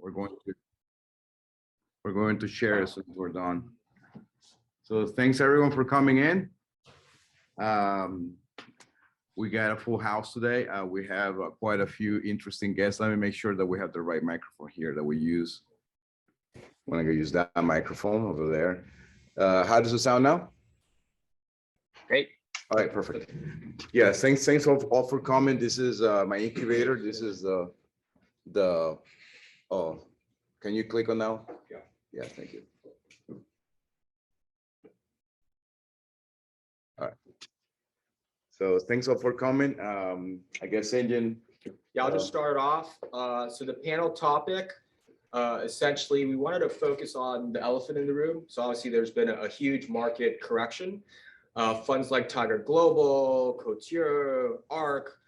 we're going to share as soon as we're done. So thanks everyone for coming in. We got a full house today. We have quite a few interesting guests. Let me make sure that we have the right microphone here that we use. I'm gonna use that microphone over there. How does it sound now? Great. All right, perfect. Yeah, thanks all for coming. This is my incubator. This is the oh, can you click on now? Yeah, thank you. All right. So thanks all for coming. I guess Engine. Yeah, I'll just start off. So the panel topic, essentially, we wanted to focus on the elephant in the room. So obviously, there's been a huge market correction. Funds like Tiger Global, Couture, ARK,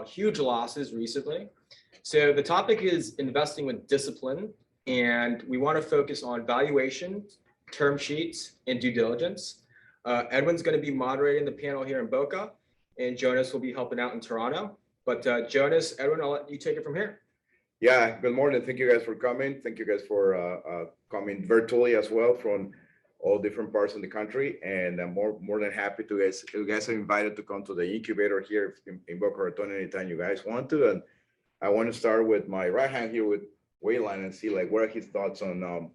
huge losses recently. So the topic is investing with discipline, and we want to focus on valuation, term sheets, and due diligence. Edwin's going to be moderating the panel here in Boca, and Jonas will be helping out in Toronto. But Jonas, Edwin, I'll let you take it from here. Yeah, good morning. Thank you guys for coming. Thank you guys for coming virtually as well from all different parts of the country. And I'm more than happy to guys. You guys are invited to come to the incubator here in Boca Raton anytime you guys want to. And I want to start with my right hand here with Wayland and see like what are his thoughts on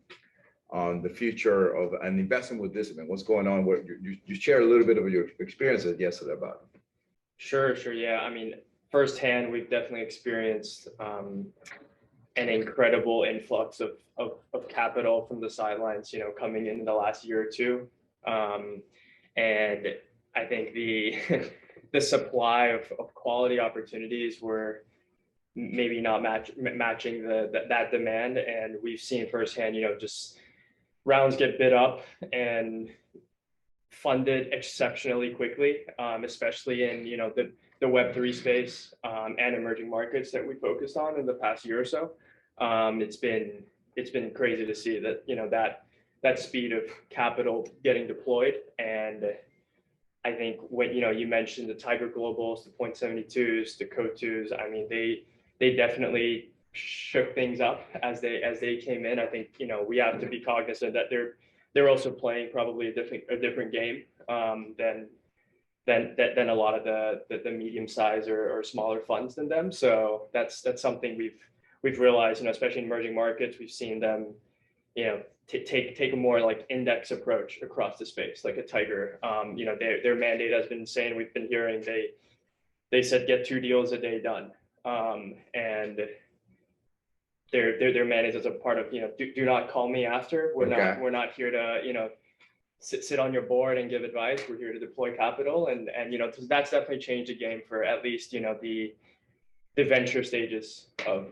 the future of an investment with discipline. What's going on? What you share a little bit of your experiences yesterday about it. Sure. Yeah. I mean, firsthand, we've definitely experienced an incredible influx of capital from the sidelines, coming in the last year or two. And I think the the supply of quality opportunities were maybe not matching that demand. And we've seen firsthand, just rounds get bid up and funded exceptionally quickly, especially in, the Web3 space and emerging markets that we focused on in the past year or so. It's been crazy to see that, that speed of capital getting deployed. And I think when, you mentioned the Tiger Globals, the 0.72s, the Cotus, I mean, they definitely shook things up as they came in. I think, we have to be cognizant that they're also playing probably a different game than a lot of the medium size or smaller funds than them. So that's something we've realized, especially in emerging markets, we've seen them, take a more like index approach across the space, like a Tiger. Their mandate has been insane. We've been hearing they said get 2 deals a day done, and their mandate is a part of do not call me after. We're not here to sit on your board and give advice. We're here to deploy capital, and that's definitely changed the game for at least the venture stages of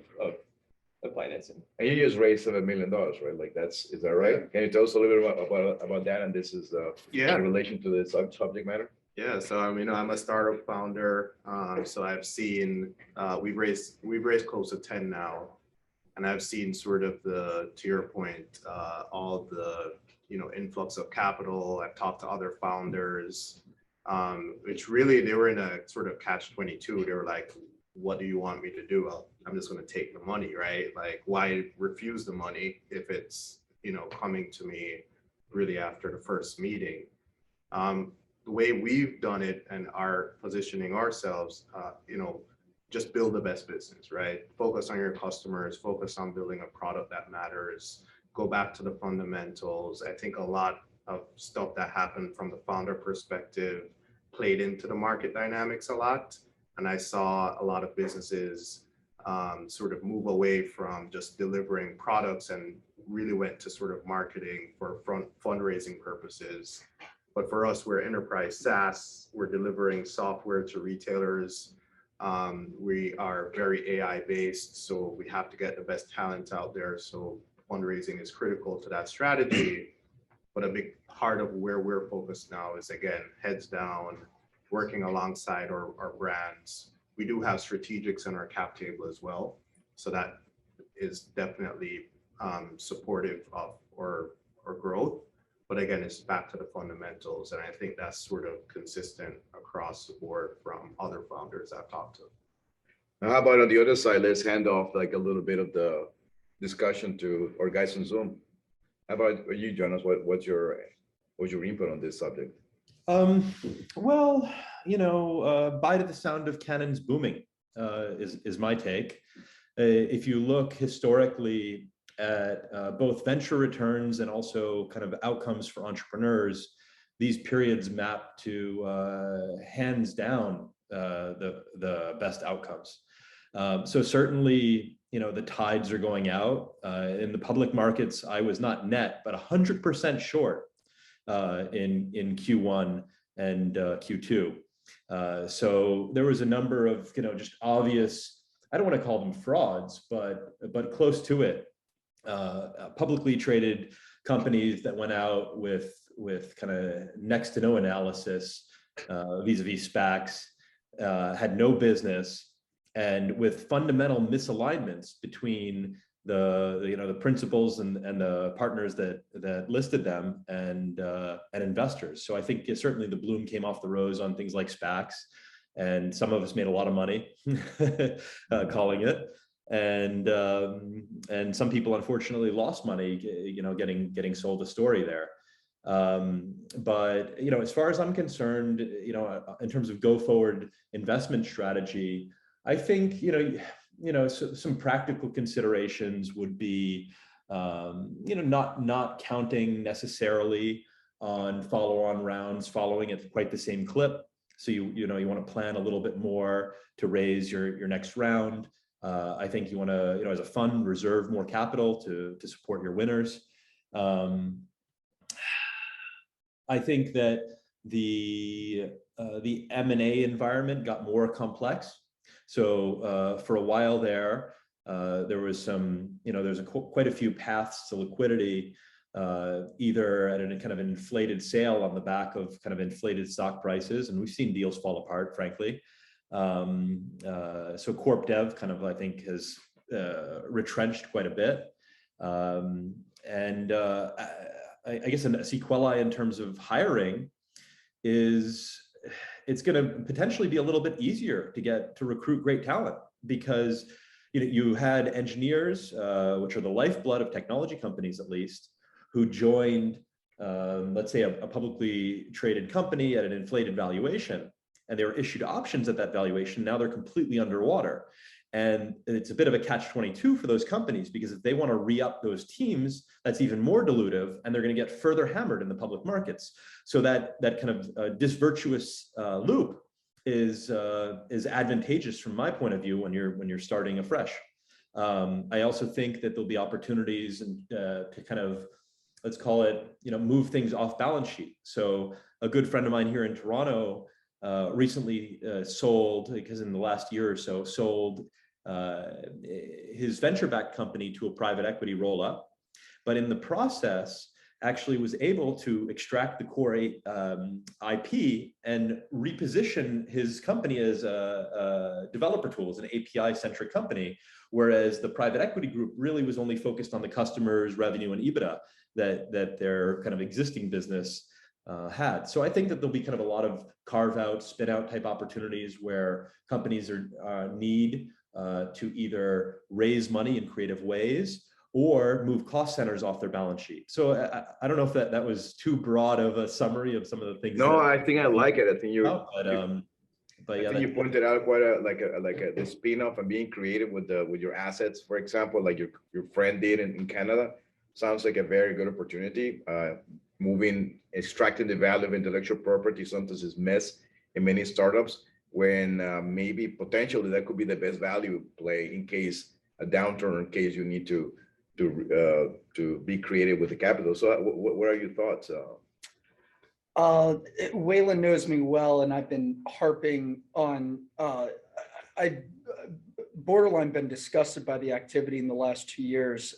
financing. And you just raised $7 million, right? Like is that right? Yeah. Can you tell us a little bit about that? And this is in relation to the subject matter. Yeah, so I'm a startup founder. So I've seen we've raised close to 10 now, and I've seen sort of to your point, all the influx of capital. I've talked to other founders, which really they were in a sort of catch-22. They were like, what do you want me to do? Well, I'm just going to take the money, right? Like, why refuse the money if it's coming to me really after the first meeting? The way we've done it and are positioning ourselves, just build the best business, right? Focus on your customers, focus on building a product that matters, go back to the fundamentals. I think a lot of stuff that happened from the founder perspective played into the market dynamics a lot. And I saw a lot of businesses sort of move away from just delivering products and really went to sort of marketing for fundraising purposes. But for us, we're enterprise SaaS. We're delivering software to retailers. We are very AI based, so we have to get the best talent out there. So fundraising is critical to that strategy. But a big part of where we're focused now is, again, heads down, working alongside our brands. We do have strategics in our cap table as well. So that is definitely supportive of our growth. But again, it's back to the fundamentals. And I think that's sort of consistent across the board from other founders I've talked to. Now, how about on the other side? Let's hand off like a little bit of the discussion to our guys on Zoom. How about you, Jonas? What's your input on this subject? Well, bite at the sound of cannons booming is my take. If you look historically at both venture returns and also kind of outcomes for entrepreneurs, these periods map to hands down the best outcomes. So certainly, the tides are going out. In the public markets, I was not net, but 100% short in Q1 and Q2. So there was a number of, just obvious, I don't want to call them frauds, but close to it. Publicly traded companies that went out with kind of next to no analysis vis-a-vis SPACs, had no business, and with fundamental misalignments between the principals and the partners that listed them and investors. So I think certainly the bloom came off the rose on things like SPACs, and some of us made a lot of money calling it, and some people unfortunately lost money, getting sold a story there. But as far as I'm concerned, in terms of go forward investment strategy, I think some practical considerations would be not counting necessarily on follow-on rounds following at quite the same clip. So you want to plan a little bit more to raise your next round. I think you want to as a fund reserve more capital to support your winners. I think that the M&A environment got more complex. So for a while there was there's quite a few paths to liquidity, either at a kind of inflated sale on the back of kind of inflated stock prices, and we've seen deals fall apart, frankly. So corp dev kind of, I think, has retrenched quite a bit, and I guess a sequelae in terms of hiring is it's going to potentially be a little bit easier to recruit great talent, because you had engineers, which are the lifeblood of technology companies, at least, who joined, let's say, a publicly traded company at an inflated valuation, and they were issued options at that valuation. Now they're completely underwater. And it's a bit of a catch-22 for those companies, because if they want to re-up those teams, that's even more dilutive, and they're going to get further hammered in the public markets. So that kind of disvirtuous loop is advantageous from my point of view when you're starting afresh. I also think that there'll be opportunities to kind of, let's call it, move things off balance sheet. So a good friend of mine here in Toronto recently sold, because in the last year or so, sold his venture-backed company to a private equity roll-up, but in the process actually was able to extract the core IP and reposition his company as a developer tools, an API-centric company, whereas the private equity group really was only focused on the customers' revenue and EBITDA that their kind of existing business had. So I think that there'll be kind of a lot of carve-out, spin-out type opportunities where companies need to either raise money in creative ways or move cost centers off their balance sheet. So I don't know if that was too broad of a summary of some of the things. No, I think I like it. I think but yeah, you pointed out quite the spin-off and being creative with your assets. For example, like your friend did in Canada, sounds like a very good opportunity. Extracting the value of intellectual property sometimes is missed in many startups, when maybe potentially that could be the best value play in case a downturn, in case you need to be creative with the capital. So what are your thoughts? Waylon knows me well, and I've been harping on, I borderline been disgusted by the activity in the last 2 years.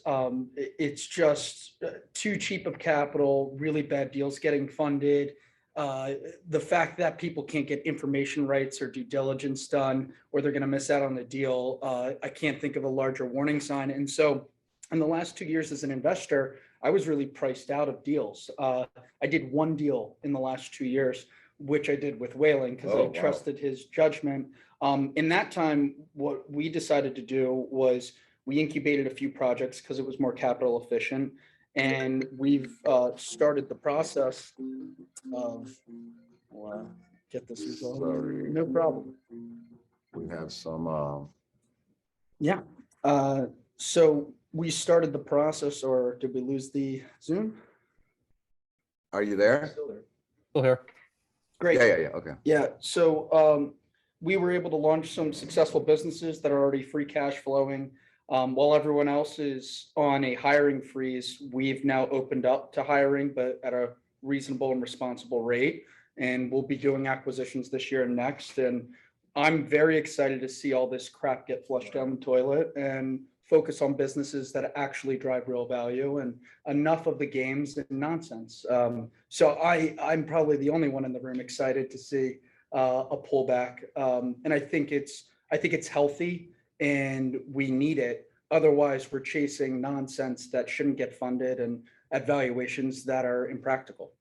It's just too cheap of capital, really bad deals getting funded. The fact that people can't get information rights or due diligence done, or they're going to miss out on the deal. I can't think of a larger warning sign. And so in the last 2 years as an investor, I was really priced out of deals. I did one deal in the last 2 years, which I did with Waylon, because I trusted his judgment. In that time, what we decided to do was we incubated a few projects because it was more capital efficient. And we've started the process of, get this resolved. Sorry. No problem. We have some, Yeah. So we started the process, or did we lose the Zoom? are you there? Still here. Great. Yeah, okay. Yeah, so we were able to launch some successful businesses that are already free cash flowing. While everyone else is on a hiring freeze, we've now opened up to hiring, but at a reasonable and responsible rate. And we'll be doing acquisitions this year and next. And I'm very excited to see all this crap get flushed down the toilet and focus on businesses that actually drive real value, and enough of the games and nonsense. So I'm probably the only one in the room excited to see a pullback. And I think it's healthy and we need it. Otherwise, we're chasing nonsense that shouldn't get funded and at valuations that are impractical.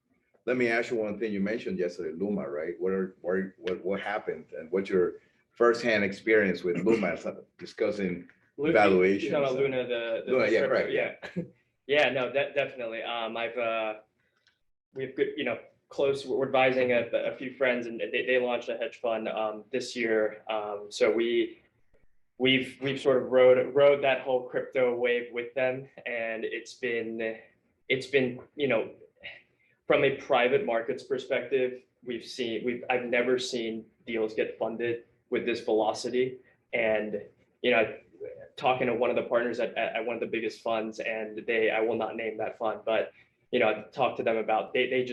Let me ask you one thing. You mentioned yesterday, Luma, right? What happened, and what's your firsthand experience with Luma discussing valuations? You know about Luna, the Luna, yeah, crypto, correct. yeah. Yeah, no, definitely. We've good, close, we're advising a few friends, and they launched a hedge fund this year. So we've sort of rode that whole crypto wave with them, and it's been from a private markets perspective, I've never seen deals get funded with this velocity. And talking to one of the partners at one of the biggest funds, and I will not name that fund, but I talked to them about they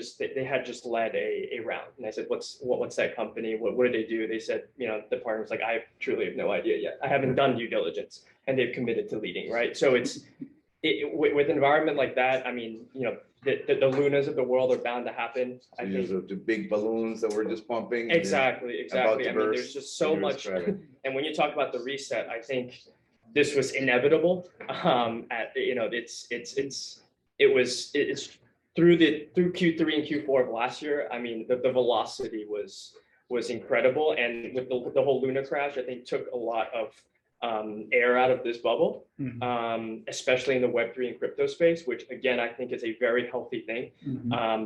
had just led a round, and I said, what's that company? What do they do? They said, the partner was like, I truly have no idea yet. I haven't done due diligence, and they've committed to leading, right? So with an environment like that, I mean, the Lunas of the world are bound to happen. I think The big balloons that we're just pumping. exactly. about to I mean, burst, there's just so you're much, describing. and when you talk about the reset, I think this was inevitable. It's through Q3 and Q4 of last year. I mean, the velocity was incredible, and with the whole Luna crash, I think took a lot of air out of this bubble, especially in the Web3 and crypto space, which again, I think is a very healthy thing.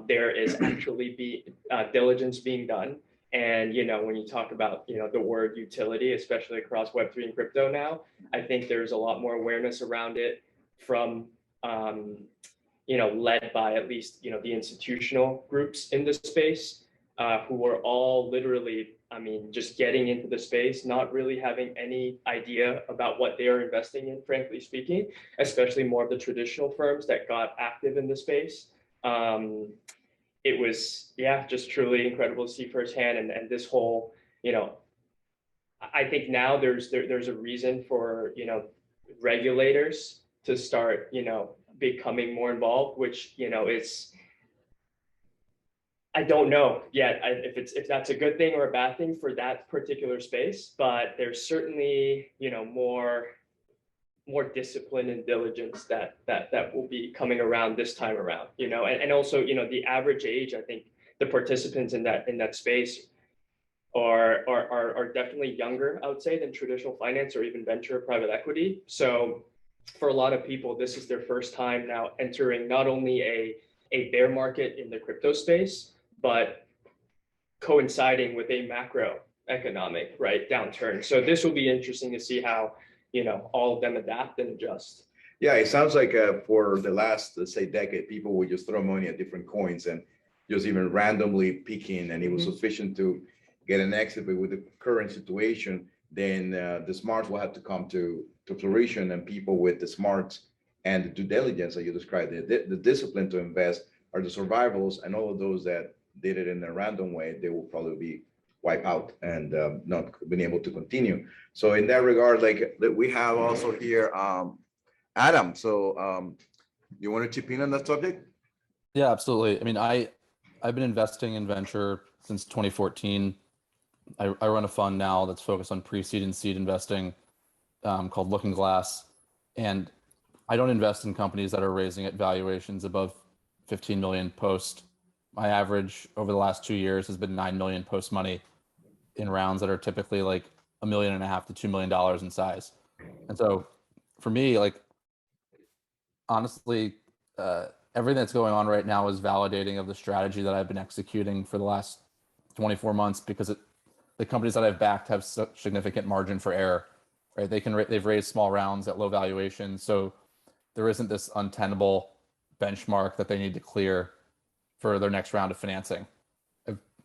There is actually diligence being done. And, when you talk about, the word utility, especially across Web3 and crypto now, I think there's a lot more awareness around it from, led by at least, the institutional groups in this space, who are all literally, just getting into the space, not really having any idea about what they are investing in, frankly speaking, especially more of the traditional firms that got active in the space. It was, just truly incredible to see firsthand. And this whole, I think now there's a reason for, regulators to start, becoming more involved, which, I don't know yet if that's a good thing or a bad thing for that particular space, but there's certainly, more discipline and diligence that will be coming around this time around, and also, the average age, I think the participants in that space are definitely younger, I would say, than traditional finance or even venture private equity. So for a lot of people, this is their first time now entering not only a bear market in the crypto space, but coinciding with a macroeconomic downturn. So this will be interesting to see how all of them adapt and adjust. Yeah, it sounds like for the last, let's say, decade, people would just throw money at different coins and just even randomly picking, and it was sufficient to get an exit. But with the current situation, then the smarts will have to come to fruition, and people with the smarts and the due diligence that you described, the discipline to invest, are the survivals, and all of those that did it in a random way, they will probably be wiped out and not being able to continue. So in that regard, we have also here Adam. So you want to chip in on that subject? Yeah, absolutely. I mean, I've been investing in venture since 2014. I run a fund now that's focused on pre-seed and seed investing called Looking Glass. And I don't invest in companies that are raising at valuations above 15 million post. My average over the last 2 years has been 9 million post money in rounds that are typically like $1.5 million to $2 million in size. And so for me, like honestly, everything that's going on right now is validating of the strategy that I've been executing for the last 24 months because the companies that I've backed have such significant margin for error, right? They've raised small rounds at low valuations, so there isn't this untenable benchmark that they need to clear for their next round of financing.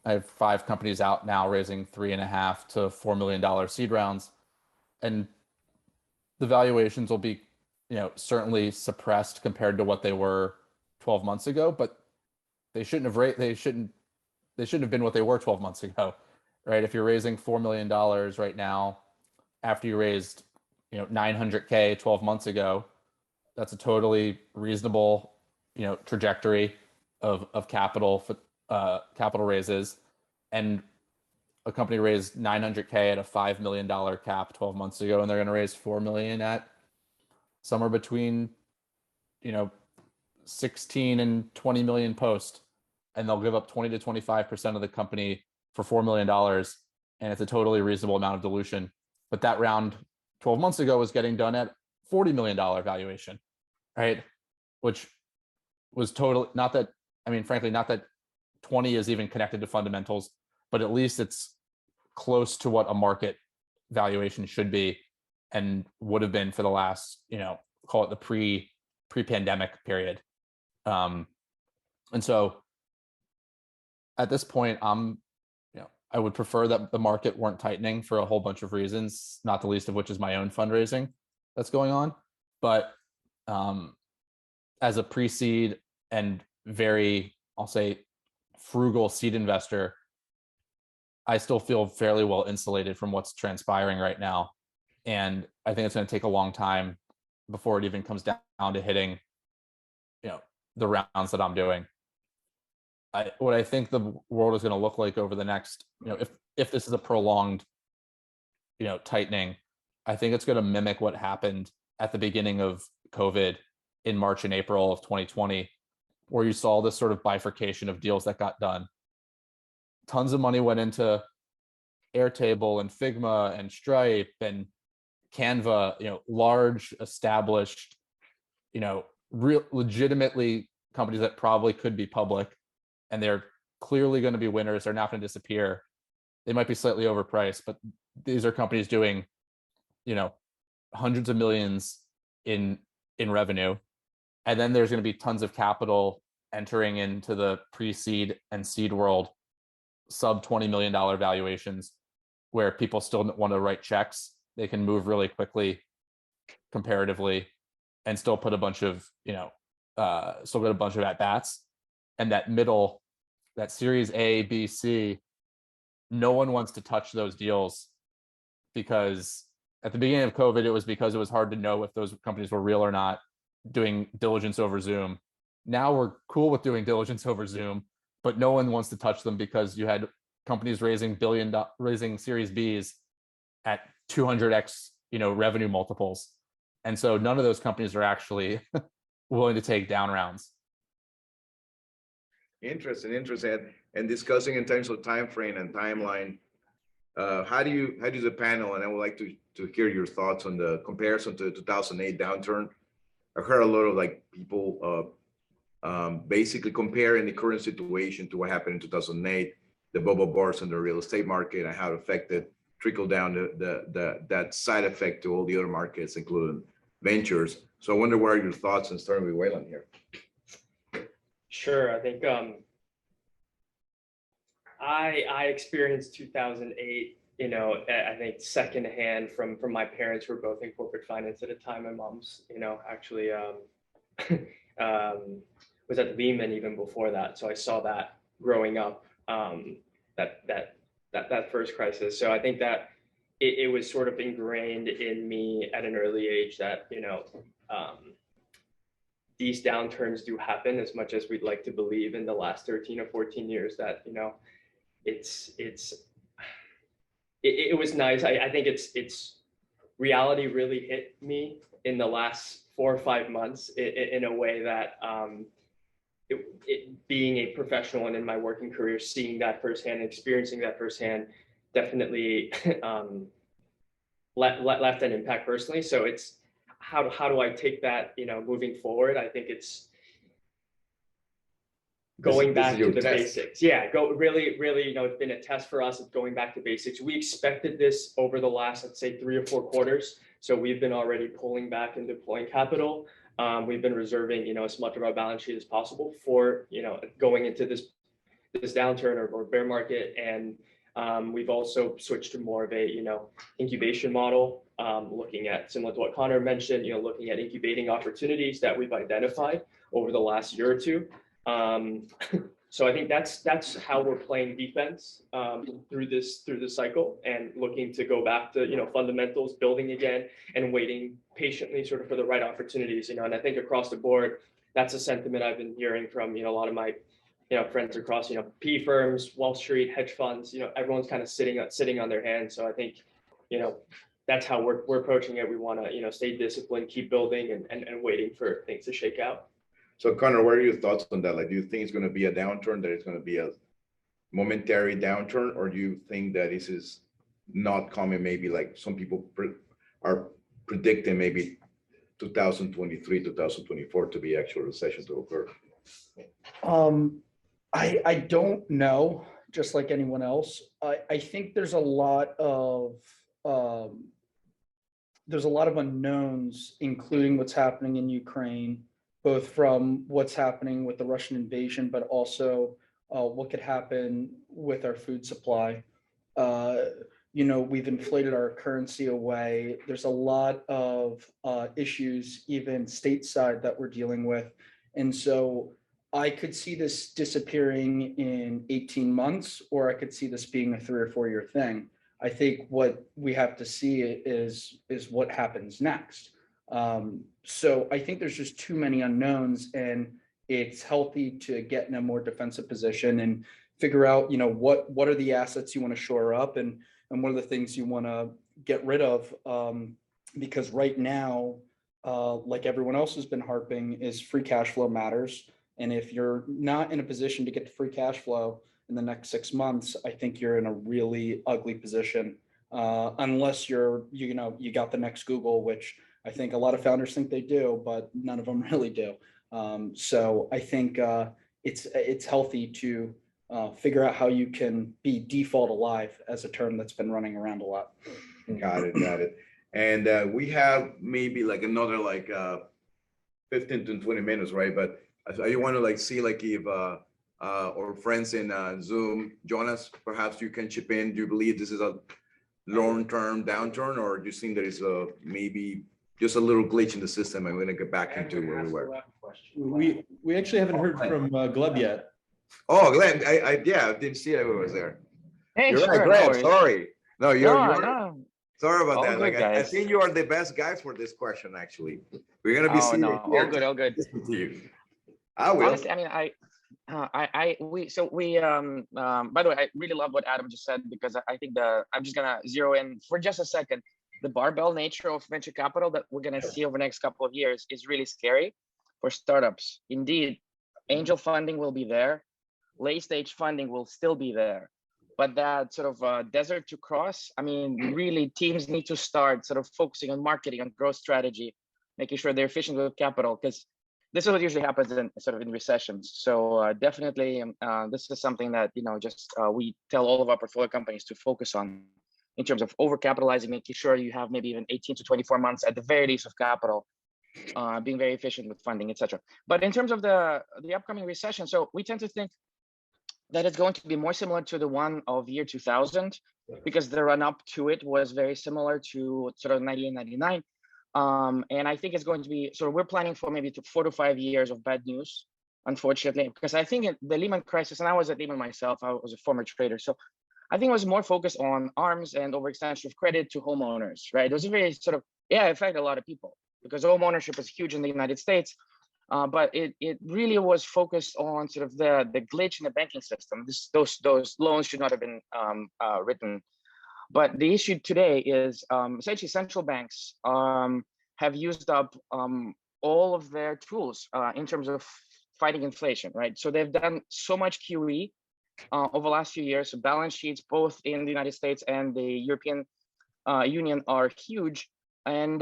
I have 5 companies out now raising $3.5 to $4 million seed rounds, and the valuations will be, certainly suppressed compared to what they were 12 months ago, but they shouldn't have been what they were 12 months ago, right? If you're raising $4 million right now, after you raised, $900K 12 months ago, that's a totally reasonable, trajectory of capital for capital raises. And a company raised $900K at a $5 million cap 12 months ago, and they're going to raise $4 million at somewhere between, 16 and 20 million post, and they'll give up 20 to 25% of the company for $4 million. And it's a totally reasonable amount of dilution. But that round 12 months ago was getting done at $40 million valuation, right? Which was totally not that, frankly, not that 20 is even connected to fundamentals, but at least it's close to what a market valuation should be and would have been for the last, call it the pre-pandemic period. And so at this point, I would prefer that the market weren't tightening for a whole bunch of reasons, not the least of which is my own fundraising that's going on. But as a pre-seed and very, I'll say, frugal seed investor, I still feel fairly well insulated from what's transpiring right now. And I think it's going to take a long time before it even comes down to hitting, the rounds that I'm doing. What I think the world is going to look like over the next, if this is a prolonged, tightening, I think it's going to mimic what happened at the beginning of COVID in March and April of 2020, where you saw this sort of bifurcation of deals that got done. Tons of money went into Airtable and Figma and Stripe and Canva, large established, real legitimately companies that probably could be public, and they're clearly going to be winners. They're not going to disappear. They might be slightly overpriced, but these are companies doing, hundreds of millions in revenue. And then there's going to be tons of capital entering into the pre-seed and seed world, sub $20 million valuations, where people still want to write checks. They can move really quickly comparatively and still put a bunch of, still get a bunch of at-bats. And that middle, that series A, B, C, no one wants to touch those deals, because at the beginning of COVID, it was because it was hard to know if those companies were real or not, doing diligence over Zoom. Now we're cool with doing diligence over Zoom, but no one wants to touch them because you had companies raising series Bs at 200x, revenue multiples. And so none of those companies are actually willing to take down rounds. Interesting. And discussing in terms of time frame and timeline, how do the panel, and I would like to hear your thoughts on the comparison to the 2008 downturn. I heard a lot of people basically comparing the current situation to what happened in 2008, the bubble burst in the real estate market, and how it affected, trickle down that side effect to all the other markets, including ventures. So I wonder what are your thoughts, and starting with Wayland here. Sure. I think I experienced 2008, I think secondhand from my parents, who were both in corporate finance at the time. My mom's, actually was at Lehman even before that. So I saw that growing up, that first crisis. So I think that it was sort of ingrained in me at an early age that, these downturns do happen, as much as we'd like to believe in the last 13 or 14 years that, it was nice. I think it's reality really hit me in the last 4 or 5 months in a way that being a professional and in my working career, seeing that firsthand, experiencing that firsthand, definitely left an impact personally. So how do I take that, moving forward? I think it's going This is back to your the test. basics. Yeah, go really, it's been a test for us of going back to basics. We expected this over the last, let's say, 3 or 4 quarters. So we've been already pulling back and deploying capital. We've been reserving, as much of our balance sheet as possible for, going into this downturn or bear market. And we've also switched to more of a, incubation model, looking at, similar to what Connor mentioned, looking at incubating opportunities that we've identified over the last year or two. So I think that's how we're playing defense through this cycle, and looking to go back to fundamentals, building again, and waiting patiently sort of for the right opportunities. And I think across the board, that's a sentiment I've been hearing from a lot of my friends across PE firms, Wall Street, hedge funds. Everyone's kind of sitting on their hands. So I think that's how we're approaching it. We want to stay disciplined, keep building, and waiting for things to shake out. So Connor, what are your thoughts on that? Like, do you think it's going to be a downturn, that it's going to be a momentary downturn, or do you think that this is not coming, maybe like some people are predicting maybe 2023, 2024 to be actual recession to occur? I don't know, just like anyone else. I think there's a lot of unknowns, including what's happening in Ukraine, both from what's happening with the Russian invasion, but also what could happen with our food supply. We've inflated our currency away. There's a lot of issues, even stateside, that we're dealing with. And so I could see this disappearing in 18 months, or I could see this being a 3 or 4 year thing. I think what we have to see is what happens next. So I think there's just too many unknowns, and it's healthy to get in a more defensive position and figure out, what are the assets you want to shore up, and what are the things you want to get rid of. Because right now, like everyone else has been harping, is free cash flow matters. And if you're not in a position to get to free cash flow in the next 6 months, I think you're in a really ugly position, unless you got the next Google, which I think a lot of founders think they do, but none of them really do. So I think it's healthy to figure out how you can be default alive, as a term that's been running around a lot. Got it. And we have maybe like another 15 to 20 minutes, right? But I want to see if our friends in Zoom, Jonas, perhaps you can chip in. Do you believe this is a long-term downturn, or do you think there is maybe just a little glitch in the system and we're going to get back into where we were? We actually haven't heard from Gleb yet. Oh, Glenn, I didn't see I was there. Hey, You're sure, right, Glenn, no sorry. No, no. Sorry about All that. good, I guys. think you are the best guys for this question, actually. We're going to be sitting No, here all good, all good. listening to you. I will. Honestly, I mean, by the way, I really love what Adam just said, because I think I'm just gonna zero in for just a second. The barbell nature of venture capital that we're gonna see over the next couple of years is really scary for startups. Indeed, angel funding will be there, late stage funding will still be there, but that sort of desert to cross, I mean, really teams need to start sort of focusing on marketing and growth strategy, making sure they're efficient with capital, because this is what usually happens in recessions. So definitely, this is something that we tell all of our portfolio companies to focus on, in terms of overcapitalizing, making sure you have maybe even 18 to 24 months at the very least of capital, being very efficient with funding, etc. But in terms of the upcoming recession, so we tend to think that it's going to be more similar to the one of year 2000, because the run up to it was very similar to sort of 1999. And I think it's going to be, so we're planning for maybe 4 to 5 years of bad news, unfortunately, because I think the Lehman crisis, and I was at Lehman myself, I was a former trader. So I think it was more focused on arms and overextension of credit to homeowners, right? It was a very sort of, it affected a lot of people, because home ownership is huge in the United States. But it really was focused on sort of the glitch in the banking system. Those loans should not have been written. But the issue today is essentially central banks have used up all of their tools in terms of fighting inflation, right? So they've done so much QE over the last few years. So balance sheets, both in the United States and the European Union, are huge. And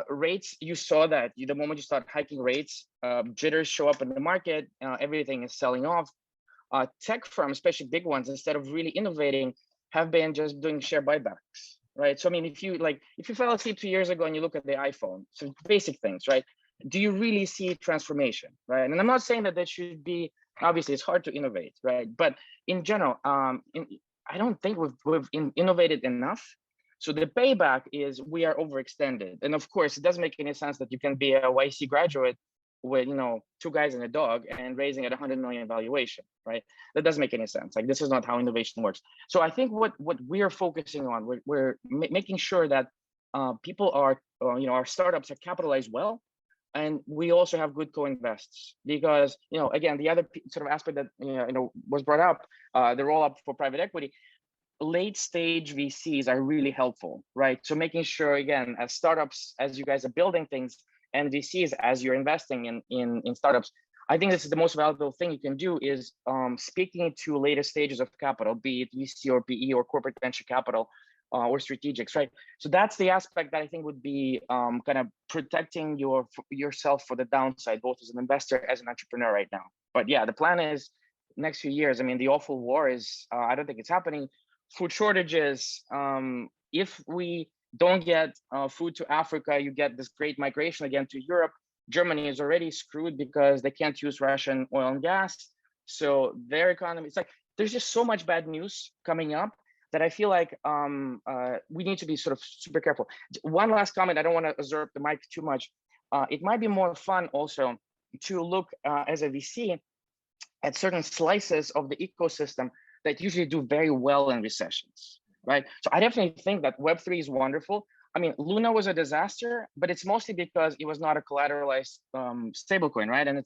rates, you saw that the moment you start hiking rates, jitters show up in the market, everything is selling off. Tech firms, especially big ones, instead of really innovating, have been just doing share buybacks, right? So I mean, if you fell asleep 2 years ago and you look at the iPhone, so basic things, right? Do you really see transformation, right? And I'm not saying that that should be, obviously it's hard to innovate, right? But in general, I don't think we've innovated enough. So the payback is we are overextended. And of course, it doesn't make any sense that you can be a YC graduate with, 2 guys and a dog and raising at 100 million valuation, right? That doesn't make any sense. Like, this is not how innovation works. So I think what we're focusing on, we're making sure that people are, our startups are capitalized well. And we also have good co-invests because, again, the other sort of aspect that, was brought up, the roll up for private equity, late stage VCs are really helpful, right? So making sure, again, as startups, as you guys are building things, and VCs as you're investing in startups, I think this is the most valuable thing you can do is speaking to later stages of capital, be it VC or PE or corporate venture capital or strategics, right? So that's the aspect that I think would be kind of protecting yourself for the downside, both as an investor, as an entrepreneur right now. But yeah, the plan is next few years. I mean, the awful war is, I don't think it's happening. Food shortages, if we don't get food to Africa, you get this great migration again to Europe. Germany is already screwed because they can't use Russian oil and gas. So their economy, it's like, there's just so much bad news coming up that I feel like we need to be sort of super careful. One last comment, I don't want to usurp the mic too much. It might be more fun also to look as a VC at certain slices of the ecosystem that usually do very well in recessions, right? So I definitely think that Web3 is wonderful. I mean, Luna was a disaster, but it's mostly because it was not a collateralized stablecoin, right? And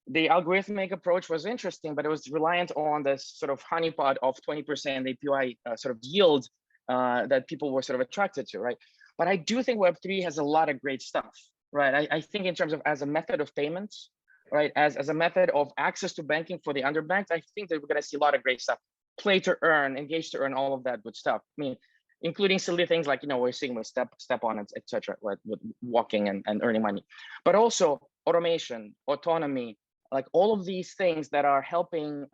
the algorithmic approach was interesting, but it was reliant on this sort of honeypot of 20% API sort of yield that people were sort of attracted to, right? But I do think Web3 has a lot of great stuff, right? I think in terms of as a method of payments, right? As a method of access to banking for the underbanked, I think that we're gonna see a lot of great stuff. Play to earn, engage to earn, all of that good stuff. I mean, including silly things like, we're seeing with step on, etc., with walking and earning money, but also automation, autonomy, like all of these things that are helping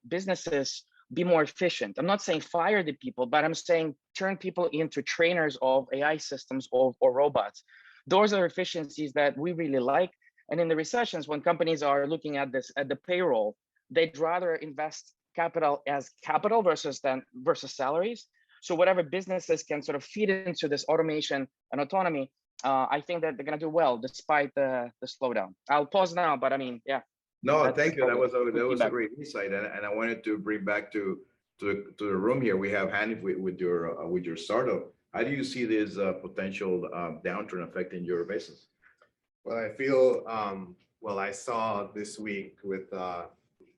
businesses be more efficient. I'm not saying fire the people, but I'm saying turn people into trainers of AI systems or robots. Those are efficiencies that we really like. And in the recessions, when companies are looking at this, at the payroll, they'd rather invest capital as capital versus salaries. So whatever businesses can sort of feed into this automation and autonomy, I think that they're going to do well despite the slowdown. I'll pause now, but I mean, yeah. No, thank you. That was a great insight, and I wanted to bring back to the room here. We have Hanif with your startup. How do you see this potential downturn affecting your business? Well, I feel I saw this week with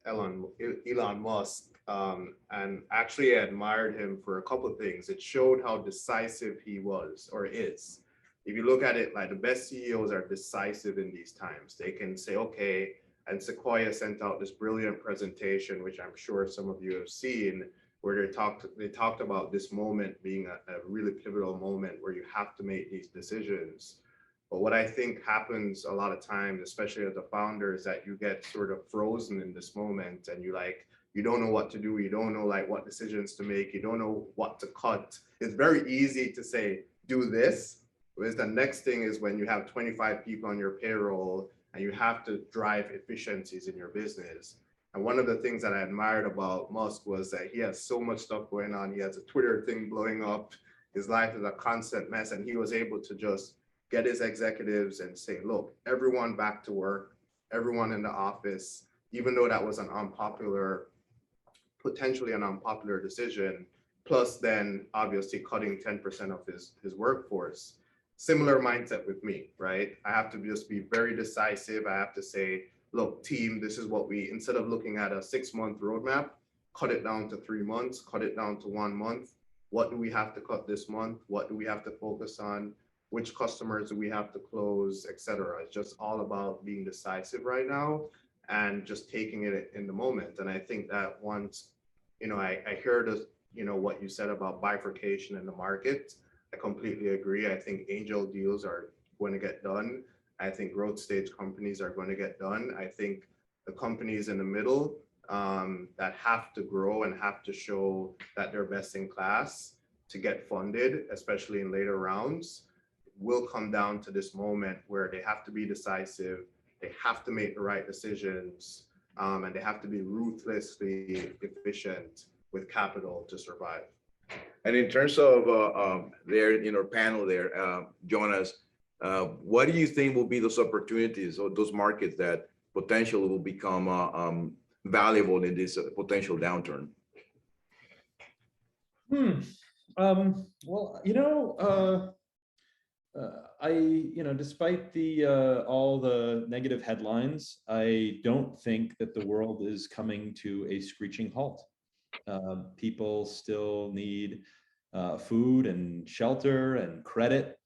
Elon Musk, and actually admired him for a couple of things. It showed how decisive he was or is. If you look at it, like the best CEOs are decisive in these times. They can say, okay, and Sequoia sent out this brilliant presentation, which I'm sure some of you have seen, where they talked about this moment being a really pivotal moment where you have to make these decisions. But what I think happens a lot of times, especially as a founder, is that you get sort of frozen in this moment and you don't know what to do. You don't know like what decisions to make. You don't know what to cut. It's very easy to say, do this. Whereas the next thing is when you have 25 people on your payroll and you have to drive efficiencies in your business. And one of the things that I admired about Musk was that he has so much stuff going on. He has a Twitter thing blowing up. His life is a constant mess. And he was able to just get his executives and say, look, everyone back to work, everyone in the office, even though that was potentially an unpopular decision, plus then obviously cutting 10% of his workforce. Similar mindset with me, right? I have to just be very decisive. I have to say, look, team, this is what instead of looking at a 6-month roadmap, cut it down to 3 months, cut it down to 1 month. What do we have to cut this month? What do we have to focus on? Which customers do we have to close, et cetera? It's just all about being decisive right now and just taking it in the moment. And I think that once, I heard, what you said about bifurcation in the market. I completely agree. I think angel deals are going to get done. I think growth stage companies are going to get done. I think the companies in the middle that have to grow and have to show that they're best in class to get funded, especially in later rounds, will come down to this moment where they have to be decisive, they have to make the right decisions, and they have to be ruthlessly efficient with capital to survive. And in terms of there in our panel there, Jonas, what do you think will be those opportunities or those markets that potentially will become valuable in this potential downturn? Well, despite the all the negative headlines, I don't think that the world is coming to a screeching halt. People still need food and shelter and credit,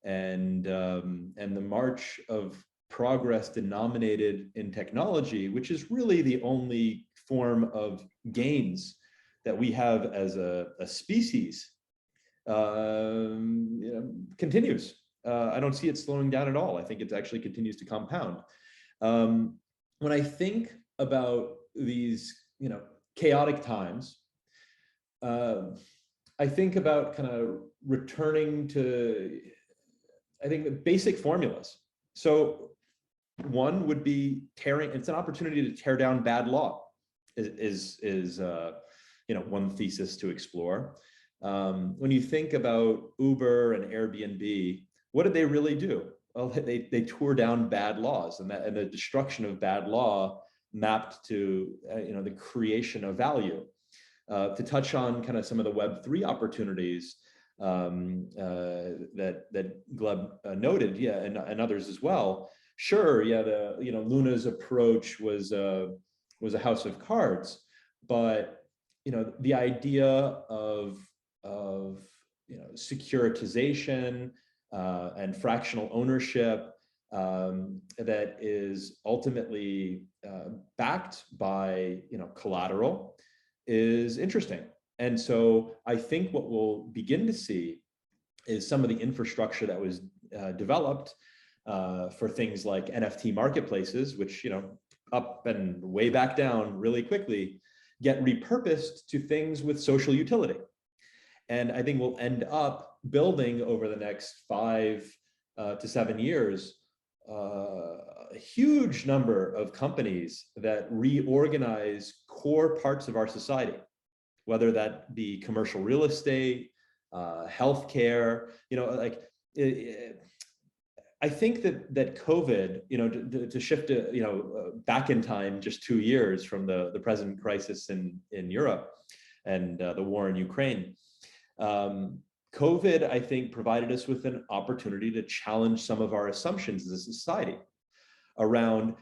and the march of progress denominated in technology, which is really the only form of gains that we have as a species, continues. I don't see it slowing down at all. I think it actually continues to compound. When I think about these, chaotic times, I think about kind of returning to, I think, the basic formulas. So one would be it's an opportunity to tear down bad law is one thesis to explore. When you think about Uber and Airbnb, what did they really do? Well, they tore down bad laws, and the destruction of bad law mapped to the creation of value. To touch on kind of some of the Web3 opportunities that Gleb noted, and others as well. Sure, Luna's approach was a house of cards, but the idea of securitization and fractional ownership that is ultimately backed by collateral is interesting. And so I think what we'll begin to see is some of the infrastructure that was developed for things like NFT marketplaces, which up and way back down really quickly, get repurposed to things with social utility. And I think we'll end up building over the next 5 to 7 years a huge number of companies that reorganize core parts of our society, whether that be commercial real estate, healthcare. I think that COVID, to shift back in time just 2 years from the present crisis in Europe and the war in Ukraine, COVID, I think, provided us with an opportunity to challenge some of our assumptions as a society around,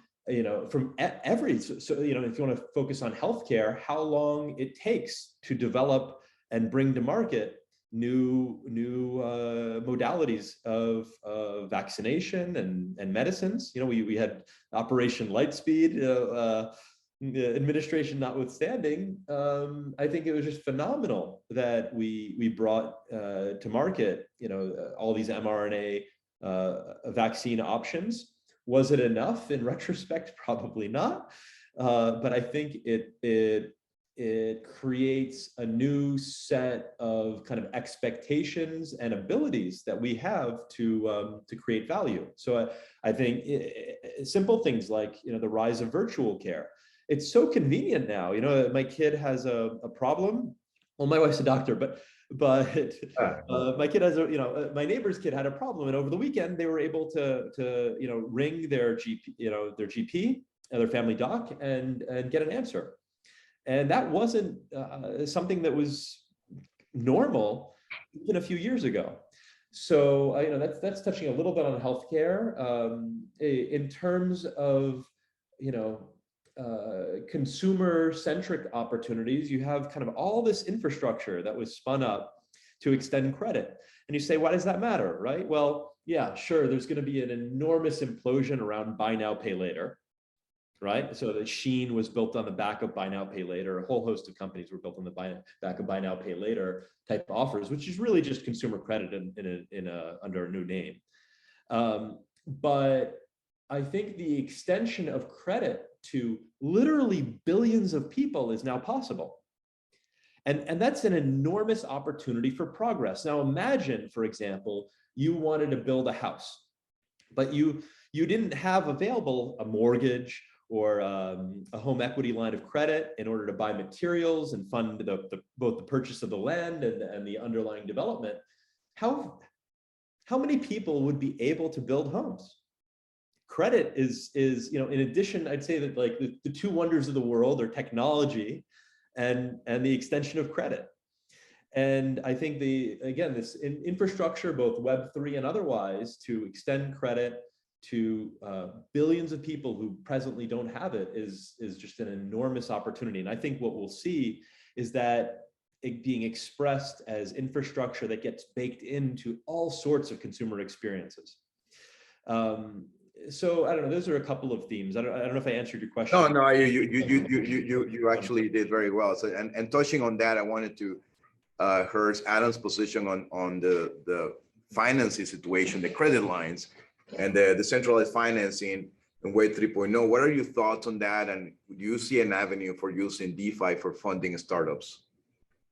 from if you want to focus on healthcare, how long it takes to develop and bring to market new modalities of vaccination and medicines. We had Operation Lightspeed, administration notwithstanding. I think it was just phenomenal that we brought to market all these mRNA vaccine options. Was it enough in retrospect? Probably not. But I think it creates a new set of kind of expectations and abilities that we have to create value. So I think simple things like the rise of virtual care. It's so convenient now. My kid has a problem. Well, my wife's a doctor, but my kid has my neighbor's kid had a problem, and over the weekend they were able to ring their GP, their family doc, and get an answer. And that wasn't something that was normal even a few years ago. So that's touching a little bit on healthcare. In terms of consumer-centric opportunities, you have kind of all this infrastructure that was spun up to extend credit. And you say, why does that matter, right? Well, yeah, sure, there's going to be an enormous implosion around buy now, pay later. right? So the Sheen was built on the back of buy now, pay later. A whole host of companies were built on the back of buy now, pay later type offers, which is really just consumer credit under a new name. But I think the extension of credit to literally billions of people is now possible. And that's an enormous opportunity for progress. Now imagine, for example, you wanted to build a house, but you didn't have available a mortgage or a home equity line of credit in order to buy materials and fund both the purchase of the land and the underlying development. How many people would be able to build homes? Credit is in addition, I'd say that like the two wonders of the world are technology and the extension of credit. And I think this infrastructure, both Web3 and otherwise, to extend credit to billions of people who presently don't have it is just an enormous opportunity. And I think what we'll see is that it being expressed as infrastructure that gets baked into all sorts of consumer experiences. So I don't know, those are a couple of themes. I don't know if I answered your question. No, you actually did very well. So and touching on that, I wanted to hear Adam's position on the financing situation, the credit lines, and the decentralized financing in Web 3.0. What are your thoughts on that? And do you see an avenue for using DeFi for funding startups?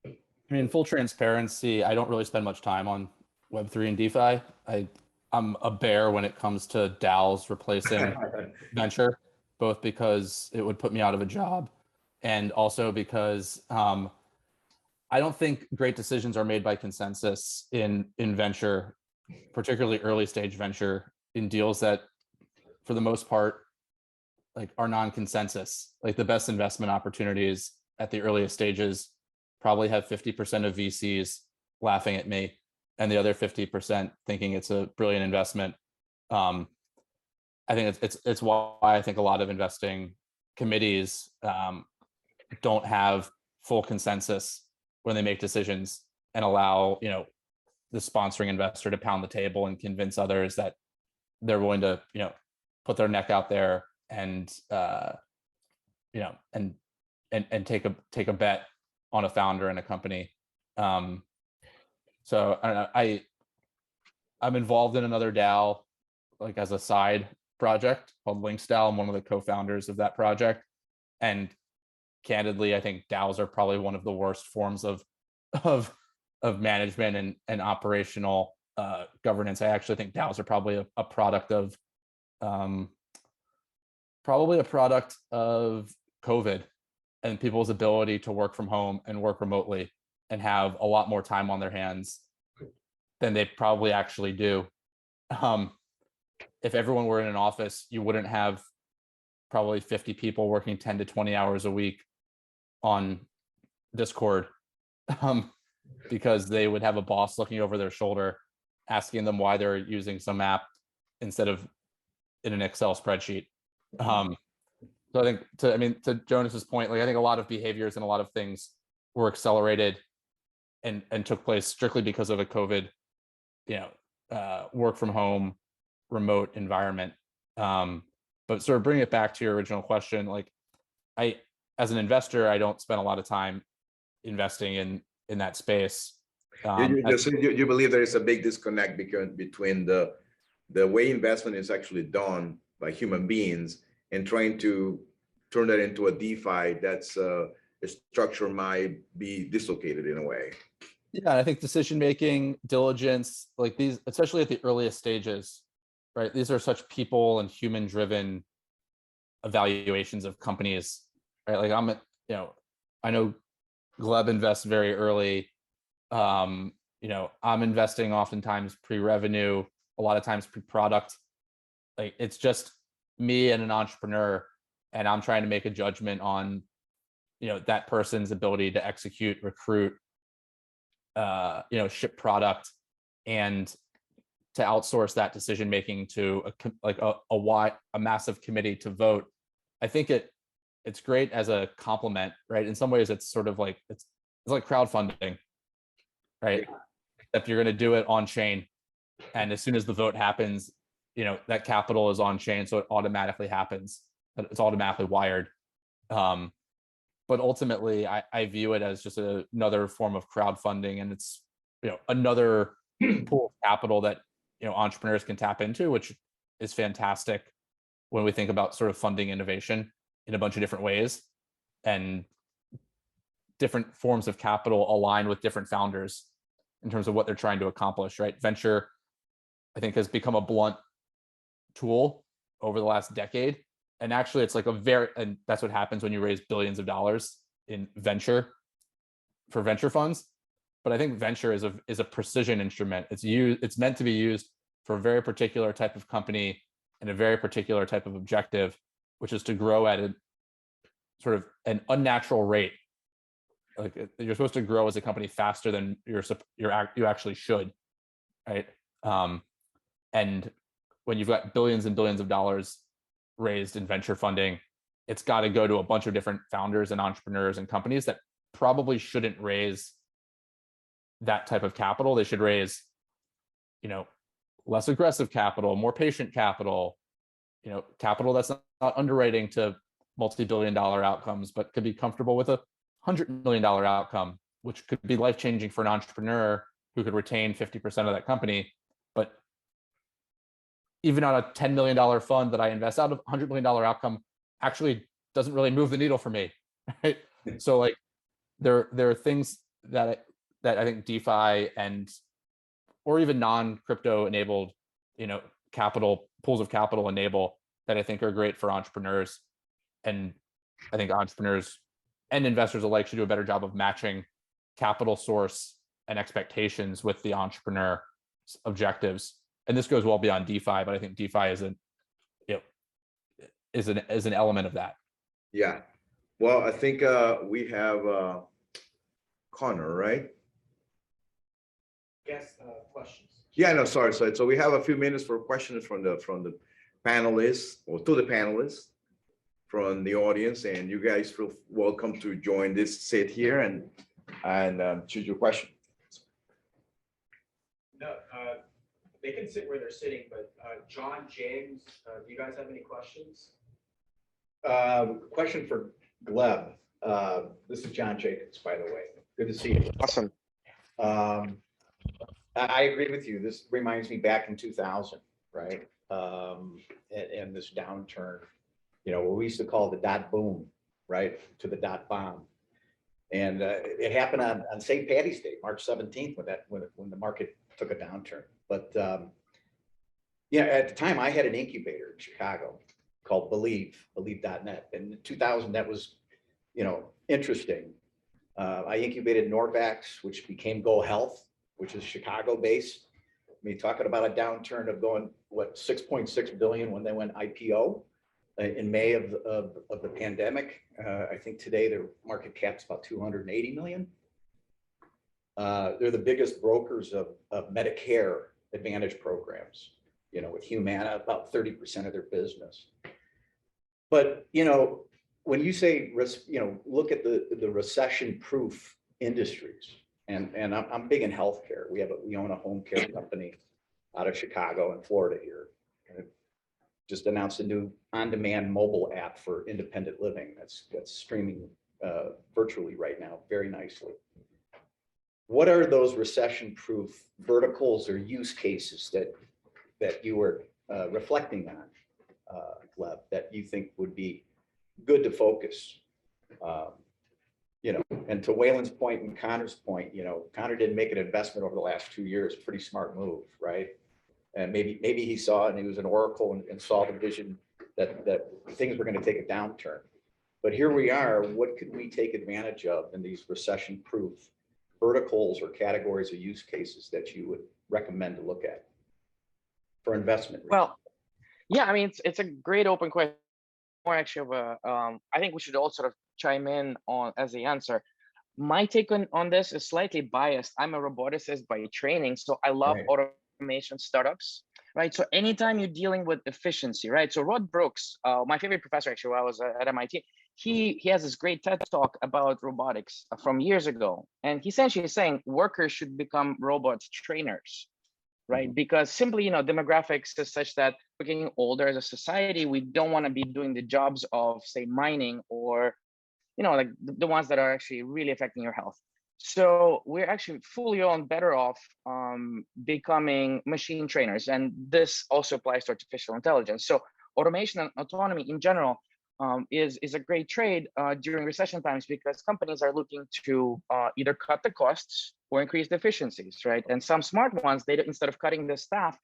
I mean, full transparency, I don't really spend much time on Web3 and DeFi. I'm a bear when it comes to DAOs replacing venture, both because it would put me out of a job and also because I don't think great decisions are made by consensus in venture, particularly early stage venture, in deals that for the most part like are non-consensus. Like the best investment opportunities at the earliest stages probably have 50% of VCs laughing at me and the other 50% thinking it's a brilliant investment. I think it's why I think a lot of investing committees don't have full consensus when they make decisions and allow the sponsoring investor to pound the table and convince others that they're willing to put their neck out there and and take a bet on a founder and a company. So I don't know, I'm involved in another DAO like as a side project called Links DAO. I'm one of the co-founders of that project, and candidly, I think DAOs are probably one of the worst forms of management and operational governance. I actually think DAOs are probably a product of COVID and people's ability to work from home and work remotely and have a lot more time on their hands than they probably actually do. If everyone were in an office, you wouldn't have probably 50 people working 10 to 20 hours a week on Discord, because they would have a boss looking over their shoulder, asking them why they're using some app instead of in an Excel spreadsheet. So I think to Jonas's point, like I think a lot of behaviors and a lot of things were accelerated and took place strictly because of a COVID, work from home, remote environment. But sort of bring it back to your original question, like as an investor, I don't spend a lot of time investing in that space. You believe there is a big disconnect between the way investment is actually done by human beings and trying to turn that into a DeFi that's a structure might be dislocated in a way. Yeah, I think decision-making, diligence, like these, especially at the earliest stages, right? These are such people and human-driven evaluations of companies, right? Like I know Gleb invests very early. I'm investing oftentimes pre-revenue, a lot of times pre-product. Like it's just me and an entrepreneur, and I'm trying to make a judgment on, that person's ability to execute, recruit, ship product, and to outsource that decision making to a massive committee to vote. I think it's great as a complement, right? In some ways, it's sort of like it's like crowdfunding, right? Except you're going to do it on chain, and as soon as the vote happens, that capital is on chain, so it automatically happens. it's automatically wired. But ultimately, I view it as just another form of crowdfunding, and it's another pool of capital that entrepreneurs can tap into, which is fantastic when we think about sort of funding innovation in a bunch of different ways, and different forms of capital align with different founders in terms of what they're trying to accomplish, right? Venture, I think, has become a blunt tool over the last decade. And actually, it's like and that's what happens when you raise billions of dollars in venture for venture funds. But I think venture is a precision instrument. It's meant to be used for a very particular type of company and a very particular type of objective, which is to grow at a sort of an unnatural rate. Like, you're supposed to grow as a company faster than you actually should, right? And when you've got billions and billions of dollars raised in venture funding, it's got to go to a bunch of different founders and entrepreneurs and companies that probably shouldn't raise that type of capital. They should raise, less aggressive capital, more patient capital, capital that's not underwriting to multi-billion-dollar outcomes, but could be comfortable with $100 million outcome, which could be life-changing for an entrepreneur who could retain 50% of that company. But even on a $10 million fund that I invest out of, $100 million outcome actually doesn't really move the needle for me, right? So like there are things that I think DeFi or even non-crypto enabled, capital pools of capital enable, that I think are great for entrepreneurs. And I think entrepreneurs and investors alike should do a better job of matching capital source and expectations with the entrepreneur objectives. And this goes well beyond DeFi, but I think DeFi is an element of that. Yeah. Well, I think we have Connor, right? Yes, questions. Yeah, no, sorry. So we have a few minutes for questions from the panelists, or to the panelists from the audience, and you guys feel welcome to join this sit here and choose your question. No, they can sit where they're sitting, but John, James, do you guys have any questions? Question for Gleb. This is John Jacobs, by the way. Good to see you. Awesome. I agree with you. This reminds me back in 2000, right? And this downturn, what we used to call the dot boom, right? To the dot bomb. And it happened on St. Patty's Day, March 17th, when the market took a downturn. But at the time I had an incubator in Chicago called believe.net. And in 2000, that was, interesting. I incubated Norvax, which became Go Health, which is Chicago based. I mean, talking about a downturn of going, 6.6 billion when they went IPO in May of the pandemic. I think today their market cap's about 280 million. They're the biggest brokers of Medicare Advantage programs, with Humana, about 30% of their business. But, when you say, look at the recession-proof industries, and I'm big in healthcare. We own a home care company out of Chicago and Florida here. And just announced a new on-demand mobile app for independent living that's streaming virtually right now, very nicely. What are those recession-proof verticals or use cases that you were reflecting on, Gleb, that you think would be good to focus? And to Waylon's point and Connor's point, Connor didn't make an investment over the last 2 years. Pretty smart move, right? And maybe he saw it, and he was an oracle and saw the vision that things were going to take a downturn. But here we are. What could we take advantage of in these recession-proof verticals or categories or use cases that you would recommend to look at for investment? Well, yeah, I mean, it's a great open question. More actually of I think we should all sort of chime in on as the answer. My take on this is slightly biased. I'm a roboticist by training, so I love automation startups, right? So anytime you're dealing with efficiency, right? So Rod Brooks, my favorite professor actually, while I was at MIT, he has this great TED talk about robotics from years ago, and he essentially is saying workers should become robot trainers, right? Because simply, demographics is such that we're getting older as a society. We don't want to be doing the jobs of, say, mining or, like the ones that are actually really affecting your health. So we're actually fully on better off becoming machine trainers. And this also applies to artificial intelligence. So automation and autonomy in general is a great trade during recession times, because companies are looking to either cut the costs or increase the efficiencies, right? And some smart ones, they instead of cutting the staff,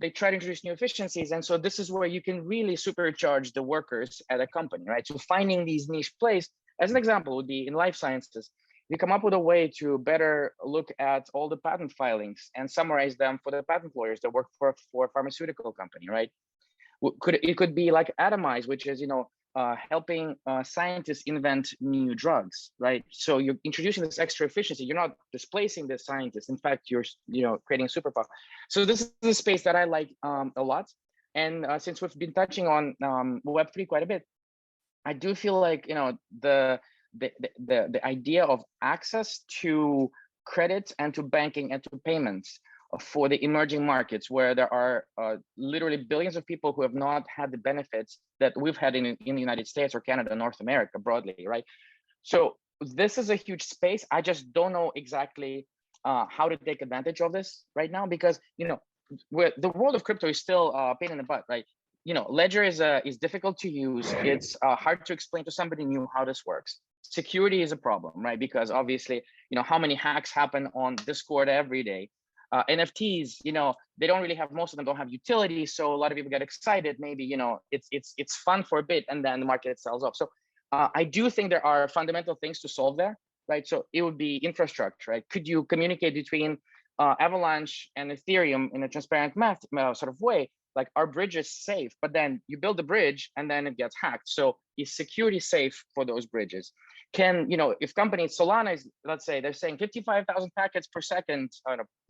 they try to introduce new efficiencies. And so this is where you can really supercharge the workers at a company, right? So finding these niche plays, as an example, would be in life sciences. We come up with a way to better look at all the patent filings and summarize them for the patent lawyers that work for a pharmaceutical company, right? It could be like Atomize, which is, helping scientists invent new drugs, right? So you're introducing this extra efficiency. You're not displacing the scientists. In fact, you're, creating superpower. So this is a space that I like a lot. And since we've been touching on Web3 quite a bit, I do feel like, the idea of access to credit and to banking and to payments for the emerging markets, where there are literally billions of people who have not had the benefits that we've had in the United States or Canada, North America broadly, right? So this is a huge space. I just don't know exactly how to take advantage of this right now, because the world of crypto is still a pain in the butt, right? Ledger is difficult to use. It's hard to explain to somebody new how this works. Security is a problem, right? Because obviously, how many hacks happen on Discord every day. NFTs, they don't really have, most of them don't have utility. So a lot of people get excited. Maybe, it's fun for a bit and then the market sells off. So I do think there are fundamental things to solve there, right? So it would be infrastructure, right? Could you communicate between Avalanche and Ethereum in a transparent math sort of way? Like, our bridge is safe, but then you build the bridge and then it gets hacked. So is security safe for those bridges? Can, if companies, Solana is, let's say they're saying 55,000 packets per second,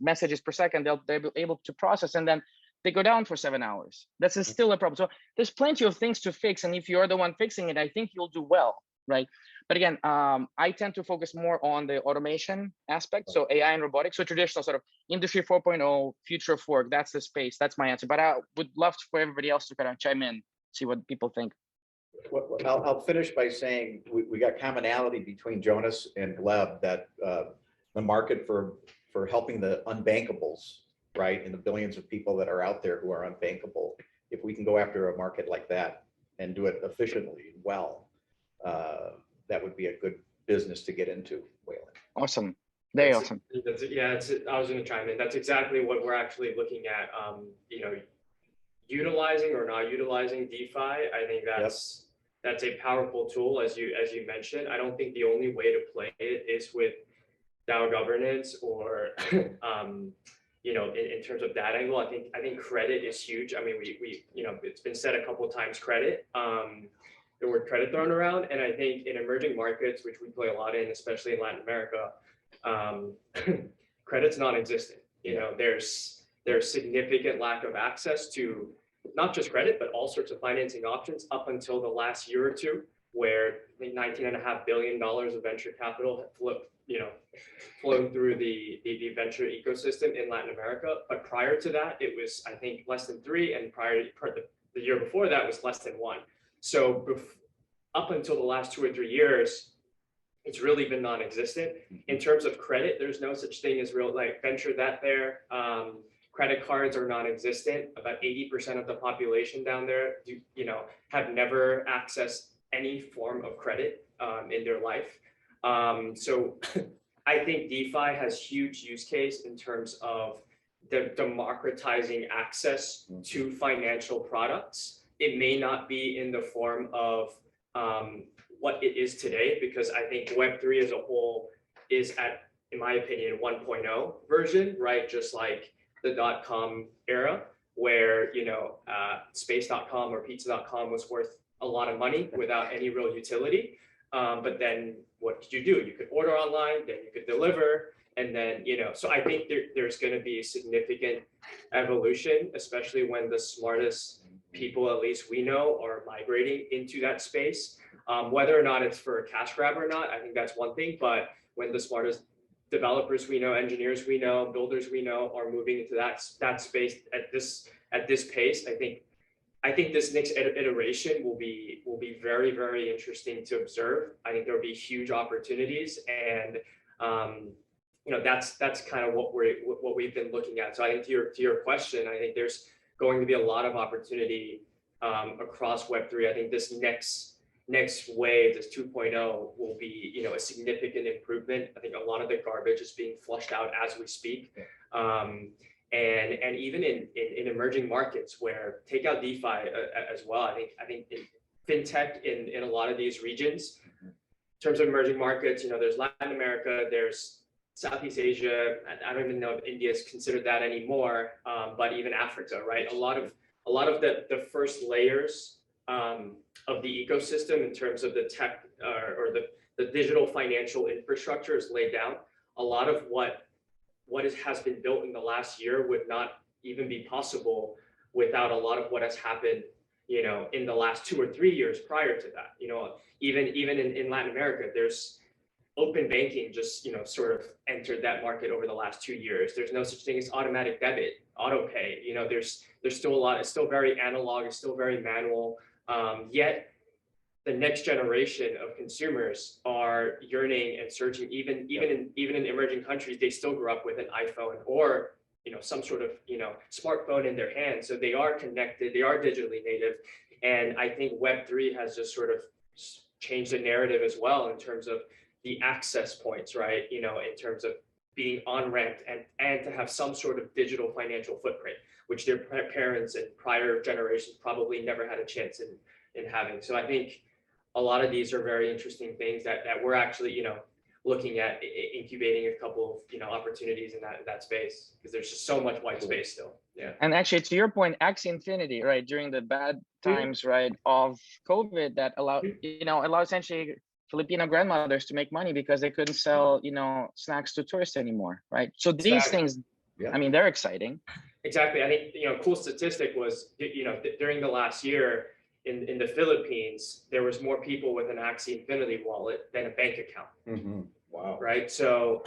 messages per second, they'll be able to process, and then they go down for 7 hours. This is still a problem. So there's plenty of things to fix. And if you're the one fixing it, I think you'll do well, right? But again, I tend to focus more on the automation aspect. So AI and robotics, so traditional sort of industry 4.0, future of work, that's the space, that's my answer. But I would love for everybody else to kind of chime in, see what people think. Well, I'll finish by saying we got commonality between Jonas and Gleb, that the market for helping the unbankables, right? And the billions of people that are out there who are unbankable. If we can go after a market like that and do it efficiently, well, that would be a good business to get into, Waylon. Awesome. Very awesome. I was going to chime in. That's exactly what we're actually looking at. Utilizing or not utilizing DeFi. I think that's a powerful tool, as you mentioned. I don't think the only way to play it is with DAO governance or in terms of that angle. I think credit is huge. I mean, we it's been said a couple of times, credit. The word credit thrown around, and I think in emerging markets, which we play a lot in, especially in Latin America, credit's non-existent. There's significant lack of access to not just credit, but all sorts of financing options up until the last year or two, where I think $19.5 billion of venture capital flowed through the venture ecosystem in Latin America. But prior to that, it was, I think, less than 3, and the year before that was less than 1. So up until the last 2 or 3 years, it's really been non-existent. In terms of credit, there's no such thing as real, like venture that there. Credit cards are non-existent. About 80% of the population down there have never accessed any form of credit in their life. So I think DeFi has huge use case in terms of the democratizing access to financial products. It may not be in the form of what it is today, because I think Web3 as a whole is at, in my opinion, 1.0 version, right? Just like the .com era, where space.com or pizza.com was worth a lot of money without any real utility. But then what did you do? You could order online, then you could deliver, and then so I think there's going to be a significant evolution, especially when the smartest people, at least we know, are migrating into that space. Whether or not it's for a cash grab or not, I think that's one thing. But when the smartest developers we know, engineers we know, builders we know are moving into that space at this pace. I think this next iteration will be very, very interesting to observe. I think there'll be huge opportunities, and that's kind of what we've been looking at. So I think to your question, I think there's going to be a lot of opportunity across Web3. I think this next wave, this 2.0, will be a significant improvement. I think a lot of the garbage is being flushed out as we speak. And even in emerging markets, where take out DeFi as well. I think in fintech in a lot of these regions, in terms of emerging markets, there's Latin America, there's Southeast Asia. I don't even know if India is considered that anymore, but even Africa, right? A lot of the first layers of the ecosystem in terms of the tech or the digital financial infrastructure is laid down. A lot of what has been built in the last year would not even be possible without a lot of what has happened, in the last 2 or 3 years prior to that. Even in Latin America, there's open banking just, sort of entered that market over the last 2 years. There's no such thing as automatic debit, auto pay. There's still a lot. It's still very analog. It's still very manual. Yet the next generation of consumers are yearning and searching. Even in emerging countries, they still grew up with an iPhone or some sort of smartphone in their hand. So they are connected. They are digitally native. And I think Web3 has just sort of changed the narrative as well in terms of the access points, right? In terms of being on-ramped and to have some sort of digital financial footprint, which their parents and prior generations probably never had a chance in having. So I think a lot of these are very interesting things that we're actually, looking at incubating a couple of, opportunities in that space, because there's just so much white space still. Yeah. And actually, to your point, Axie Infinity, right, during the bad times, right, of COVID, that allowed essentially Filipino grandmothers to make money because they couldn't sell, snacks to tourists anymore, right? So these things, I mean, they're exciting. Exactly. I think, cool statistic was, during the last year in the Philippines, there was more people with an Axie Infinity wallet than a bank account. Mm-hmm. Wow. Right. So,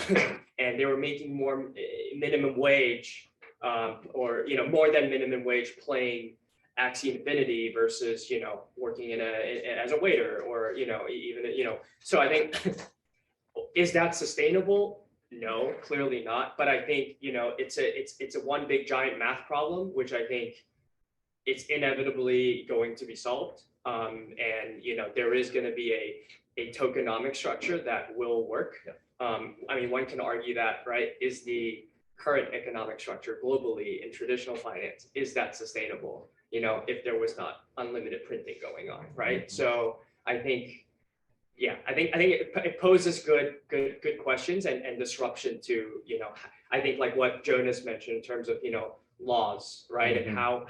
and they were making more minimum wage, or, more than minimum wage playing Axie Infinity versus, working as a waiter or, even, so I think, is that sustainable? No, clearly not. But I think, it's a one big giant math problem, which I think it's inevitably going to be solved. And, there is going to be a tokenomic structure that will work. I mean, one can argue that, right, is the current economic structure globally in traditional finance, is that sustainable? If there was not unlimited printing going on, right? So I think, I think it poses good questions and disruption to, I think like what Jonas mentioned in terms of, laws, right? And how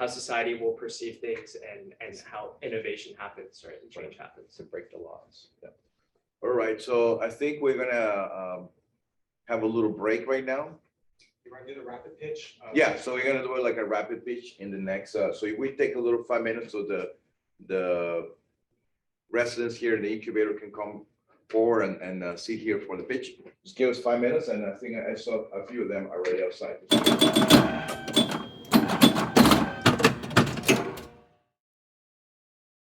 society will perceive things and how innovation happens, right? And change happens. To break the laws. Yeah. All right, so I think we're gonna have a little break right now. You want to do the rapid pitch? Yeah, so we're gonna do it like a rapid pitch in the next, so if we take a little 5 minutes so the residents here in the incubator can come forward and sit here for the pitch. Just give us 5 minutes, and I think I saw a few of them already outside.